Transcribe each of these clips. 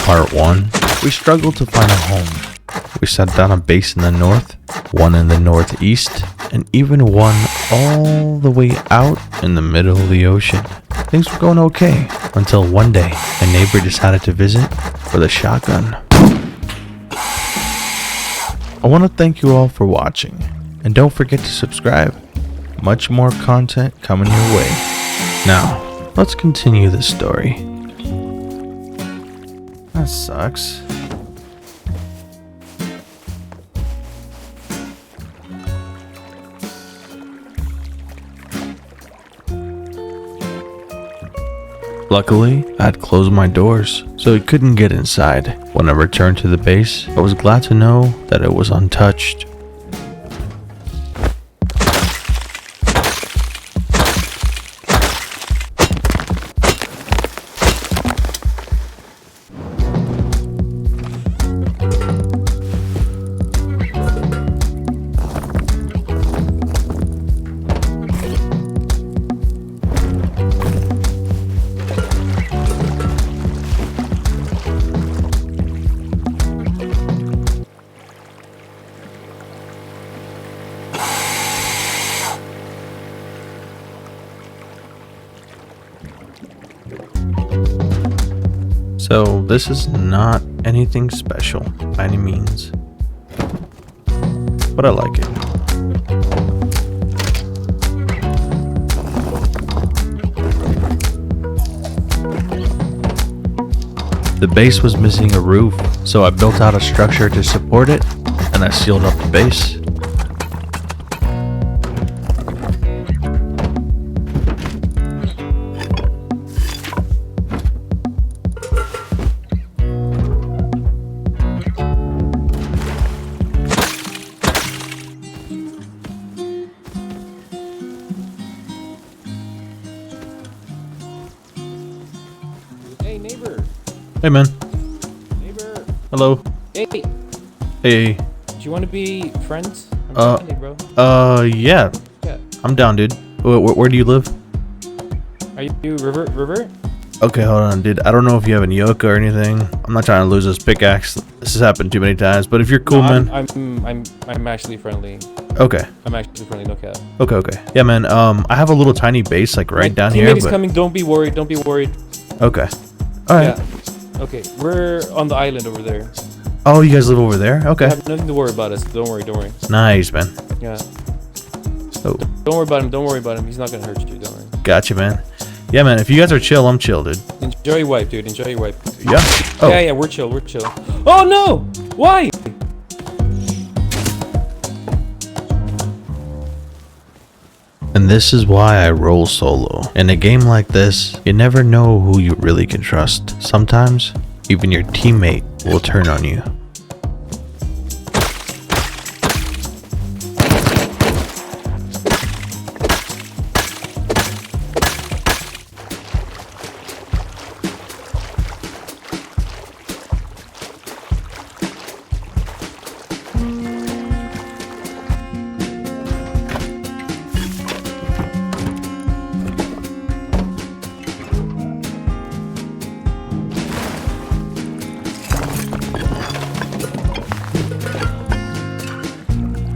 Part 1, we struggled to find a home. We set down a base in the north, one in the northeast, and even one all the way out in the middle of the ocean. Things were going okay until one day a neighbor decided to visit with a shotgun. I want to thank you all for watching, and don't forget to subscribe. Much more content coming your way. Now, let's continue the story. That sucks. Luckily, I had closed my doors, so he couldn't get inside. When I returned to the base, I was glad to know that it was untouched. So this is not anything special by any means, but I like it. The base was missing a roof, so I built out a structure to support it, and I sealed up the base. Hey neighbor. Hey man. Neighbor. Hello. Hey. Hey. Do you want to be friends? I'm friendly, bro. Yeah. Yeah. I'm down, dude. Where do you live? Are you River? Okay, hold on, dude. I don't know if you have any yoke or anything. I'm not trying to lose this pickaxe. This has happened too many times. But if you're cool, No, man. I'm actually friendly. Okay. I'm actually friendly, no cap. Okay. Yeah, man. I have a little tiny base like right down here. Teammate is coming. Don't be worried. Okay. All right. Yeah. Okay. We're on the island over there. Oh, you guys live over there? You Okay. have nothing to worry about us. Don't worry. Nice, man. Yeah. Oh, Don't worry about him. He's not gonna hurt you. Don't worry. gotcha, man. Yeah, man. If you guys are chill, I'm chill, dude. Enjoy your wipe, dude. Enjoy your wipe. Yeah. Oh. Yeah. We're chill. Oh no! Why? And this is why I roll solo. In a game like this, you never know who you really can trust. Sometimes, even your teammate will turn on you.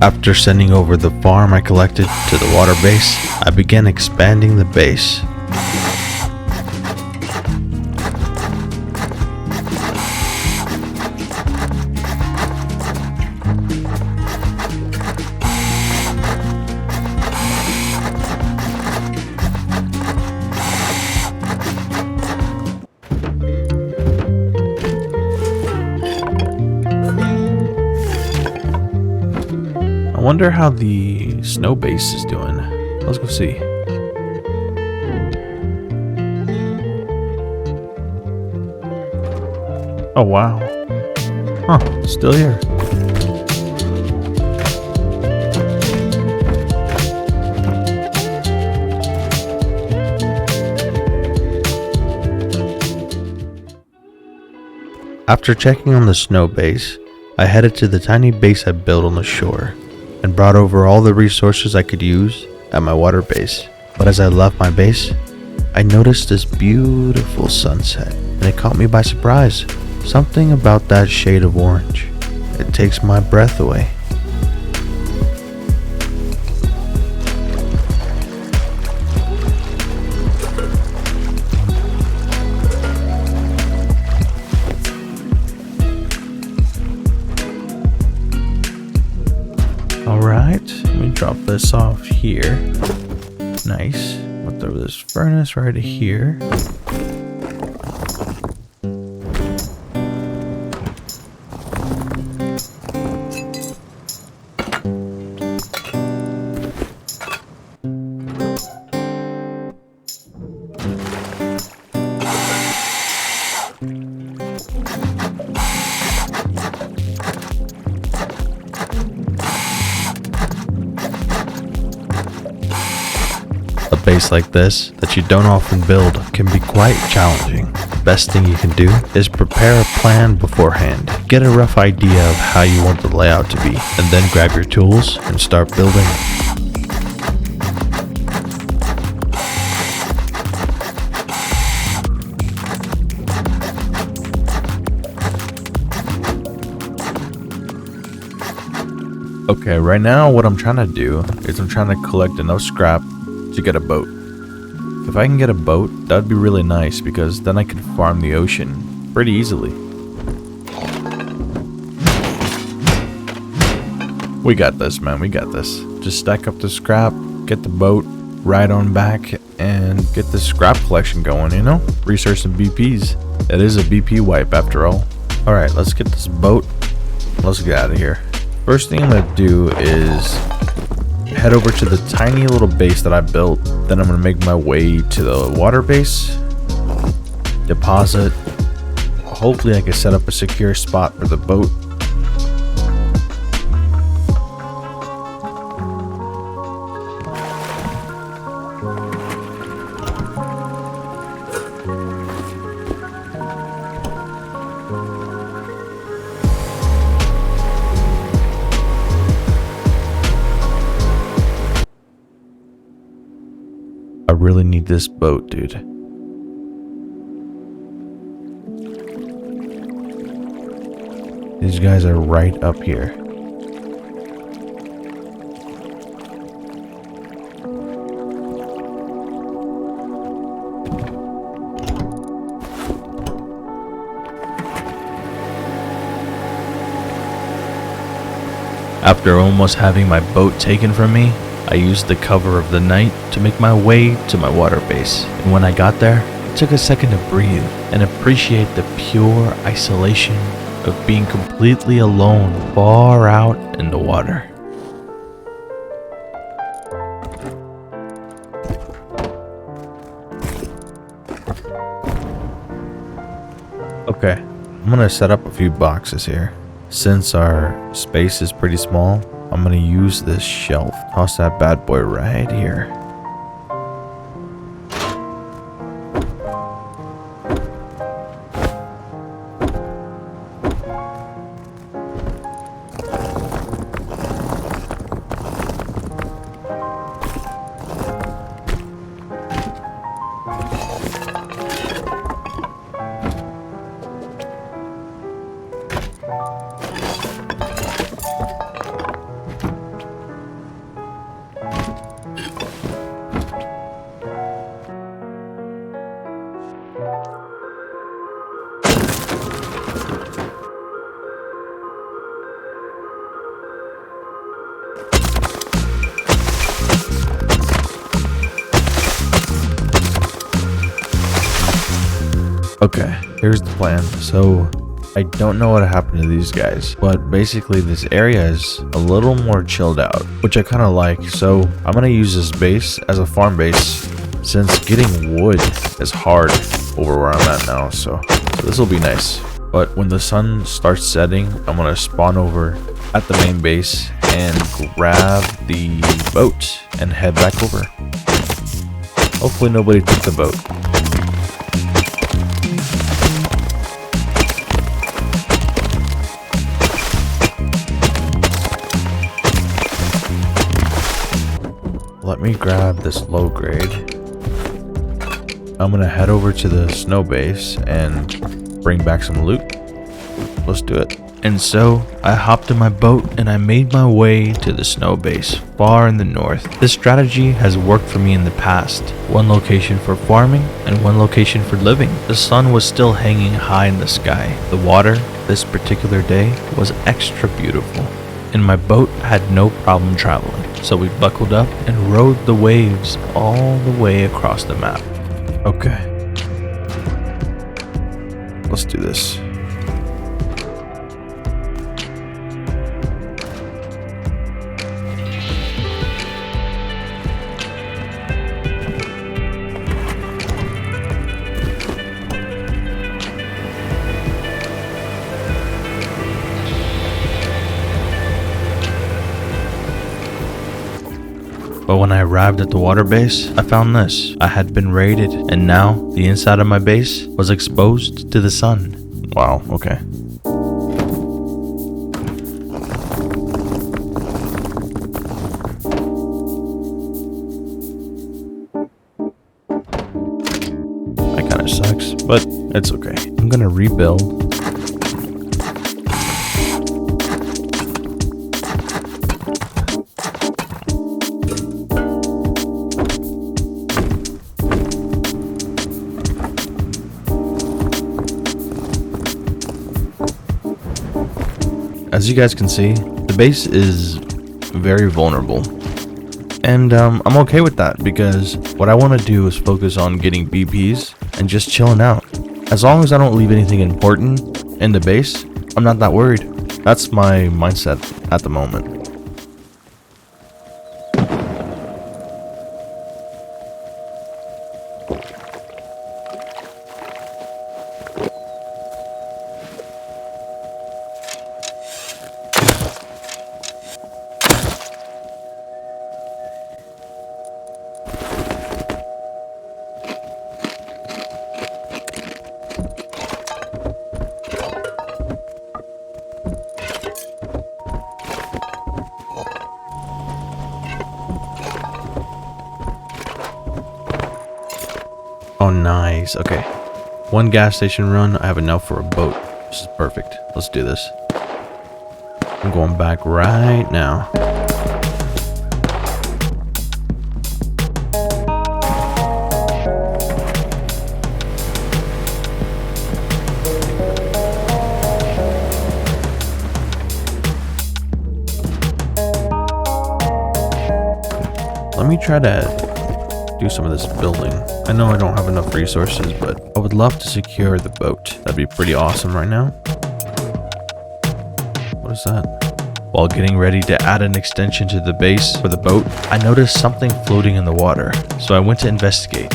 After sending over the farm I collected to the water base, I began expanding the base. I wonder how the snow base is doing. Let's go see. Oh wow. Huh, still here. After checking on the snow base, I headed to the tiny base I built on the shore and brought over all the resources I could use at my water base. But as I left my base, I noticed this beautiful sunset and it caught me by surprise. Something about that shade of orange. It takes my breath away. Alright, let me drop this off here. Nice. I'll throw this furnace right here. A base like this that you don't often build can be quite challenging. The best thing you can do is prepare a plan beforehand. Get a rough idea of how you want the layout to be, and then grab your tools and start building. Okay, right now what I'm trying to do is I'm trying to collect enough scrap to get a boat. If I can get a boat, that'd be really nice because then I can farm the ocean pretty easily. We got this, man, we got this. Just stack up the scrap, get the boat, ride on back, and get the scrap collection going, you know? Research some BPs. It is a BP wipe after all. Alright, let's get this boat. Let's get out of here. First thing I'm going to do is head over to the tiny little base that I built. Then I'm going to make my way to the water base, deposit. Hopefully I can set up a secure spot for the boat. I really need this boat, dude. These guys are right up here. After almost having my boat taken from me, I used the cover of the night to make my way to my water base, and when I got there, I took a second to breathe and appreciate the pure isolation of being completely alone far out in the water. Okay, I'm gonna set up a few boxes here. Since our space is pretty small, I'm gonna use this shelf. Toss that bad boy right here. Okay, here's the plan. So, I don't know what happened to these guys, but basically this area is a little more chilled out, which I kind of like. So, I'm going to use this base as a farm base since getting wood is hard over where I'm at now. So this will be nice. But when the sun starts setting, I'm going to spawn over at the main base and grab the boat and head back over. Hopefully nobody took the boat. Let me grab this low grade. I'm gonna head over to the snow base and bring back some loot. let's do it. And so, I hopped in my boat and I made my way to the snow base, far in the north. This strategy has worked for me in the past. One location for farming and one location for living. The sun was still hanging high in the sky. The water, this particular day, was extra beautiful. And my boat had no problem traveling. So we buckled up and rode the waves all the way across the map. Okay. Let's do this. But when I arrived at the water base, I found this. I had been raided, and now the inside of my base was exposed to the sun. Wow, okay. That kind of sucks, but it's okay. I'm gonna rebuild. As you guys can see, the base is very vulnerable. And I'm okay with that because what I want to do is focus on getting BPs and just chilling out. As long as I don't leave anything important in the base, I'm not that worried. That's my mindset at the moment. Oh, nice. Okay. One gas station run, I have enough for a boat. This is perfect. Let's do this. I'm going back right now. Let me try to do some of this building. I know I don't have enough resources, but I would love to secure the boat. That'd be pretty awesome right now. What is that? While getting ready to add an extension to the base for the boat, I noticed something floating in the water, so I went to investigate.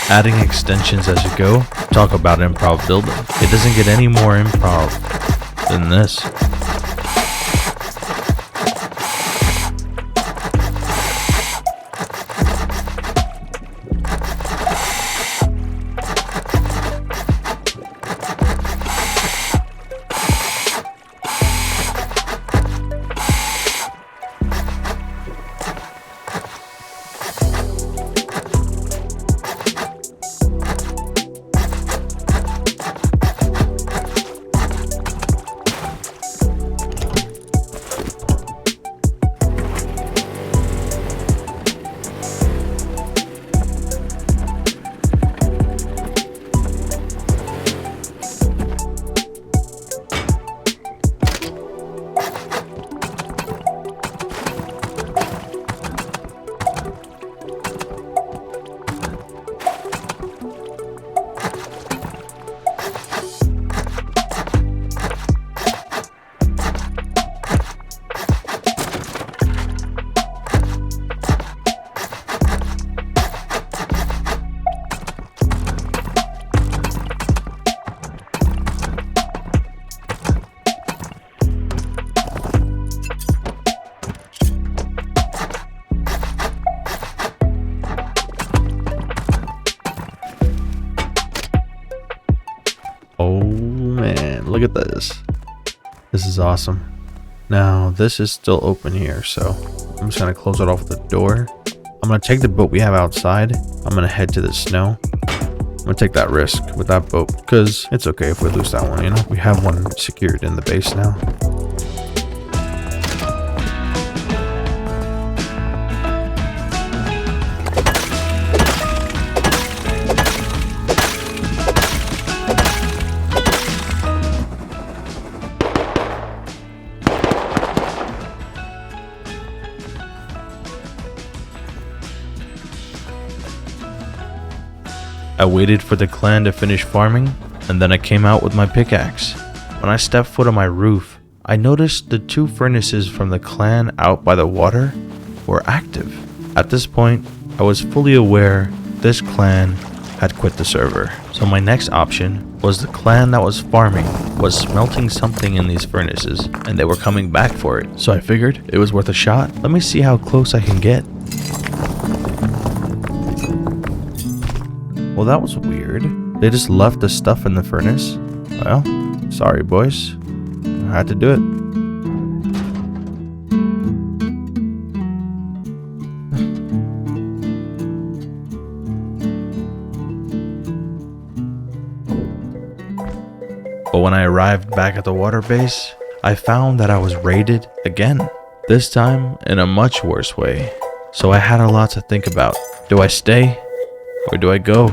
Adding extensions as you go. Talk about improv building. It doesn't get any more improv than this. Look at this. This is awesome. Now, this is still open here, so I'm just gonna close it off with the door. I'm gonna take the boat we have outside. I'm gonna head to the snow. I'm gonna take that risk with that boat because it's okay if we lose that one, you know? We have one secured in the base now. I waited for the clan to finish farming, and then I came out with my pickaxe. When I stepped foot on my roof, I noticed the 2 furnaces from the clan out by the water were active. At this point, I was fully aware this clan had quit the server. So my next option was the clan that was farming was smelting something in these furnaces, and they were coming back for it. So I figured it was worth a shot. Let me see how close I can get. Well, that was weird. They just left the stuff in the furnace. Well, sorry boys. I had to do it. But when I arrived back at the water base, I found that I was raided again. This time in a much worse way. So I had a lot to think about. Do I stay? Or do I go?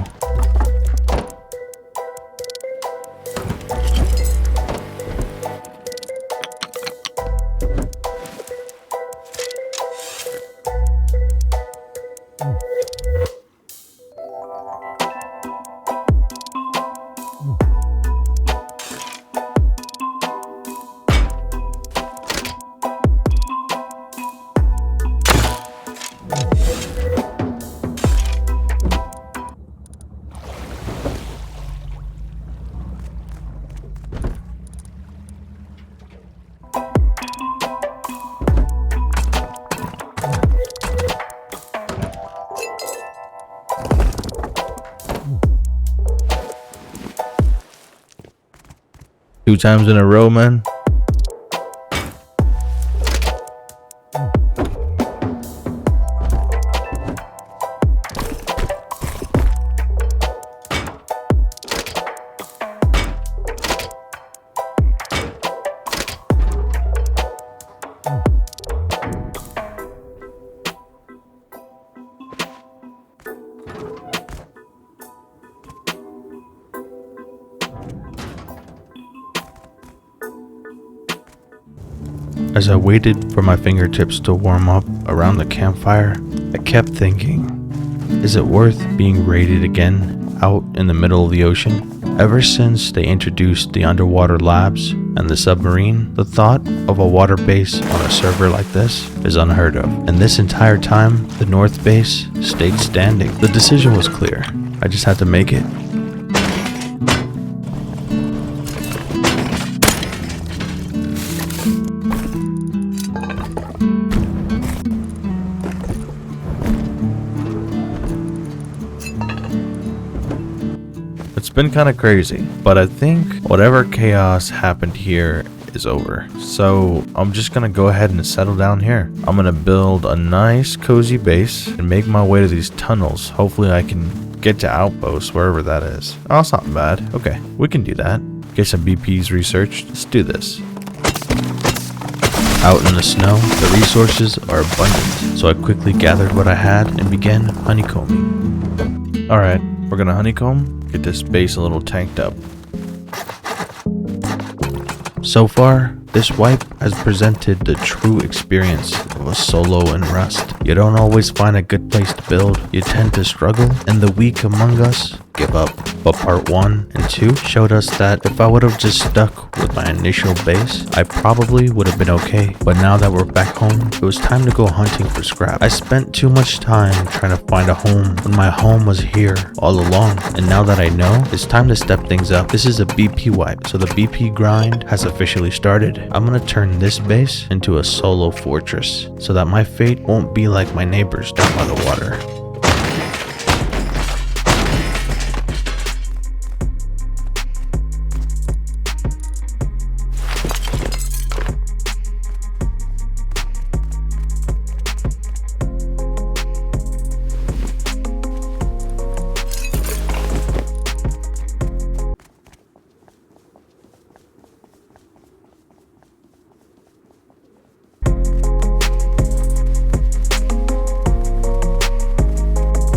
Two times in a row, man. As I waited for my fingertips to warm up around the campfire, I kept thinking, is it worth being raided again out in the middle of the ocean? Ever since they introduced the underwater labs and the submarine, the thought of a water base on a server like this is unheard of. And this entire time, the North base stayed standing. The decision was clear. I just had to make it. It's been kind of crazy, but I think whatever chaos happened here is over. So I'm just gonna go ahead and settle down here. I'm gonna build a nice cozy base and make my way to these tunnels. Hopefully I can get to outposts, wherever that is. Oh, it's not bad. Okay, we can do that. Get some BPs researched. Let's do this. Out in the snow, the resources are abundant, so I quickly gathered what I had and began honeycombing. Alright, we're gonna honeycomb. Get this base a little tanked up. So far, this wipe has presented the true experience of a solo in Rust. You don't always find a good place to build. You tend to struggle, and the weak among us give up. But part 1 and 2 showed us that if I would have just stuck with my initial base, I probably would have been okay. But now that we're back home, it was time to go hunting for scrap. I spent too much time trying to find a home when my home was here all along. And now that I know, it's time to step things up. This is a BP wipe, so the BP grind has officially started. I'm gonna turn this base into a solo fortress so that my fate won't be like my neighbors down by the water.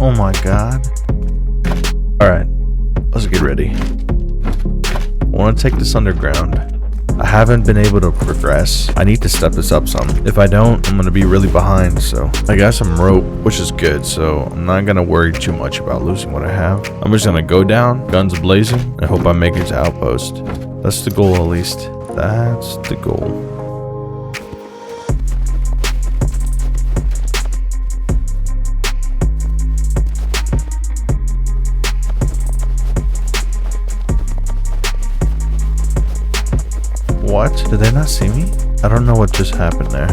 Oh my god. Alright, let's get ready. I want to take this underground. I haven't been able to progress. I need to step this up some. If I don't, I'm going to be really behind. So I got some rope, which is good. So I'm not going to worry too much about losing what I have. I'm just going to go down, guns blazing, and hope I make it to outpost. That's the goal, at least. That's the goal. What? Did they not see me? I don't know what just happened there.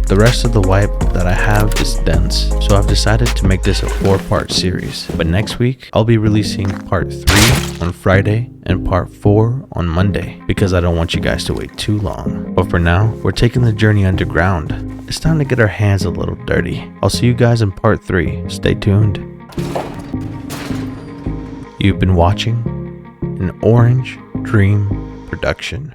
The rest of the wipe that I have is dense, so I've decided to make this a 4-part series. But next week, I'll be releasing part 3 on Friday and part 4 on Monday, because I don't want you guys to wait too long. But for now, we're taking the journey underground. It's time to get our hands a little dirty. I'll see you guys in part 3. Stay tuned. You've been watching an Orange Dream production.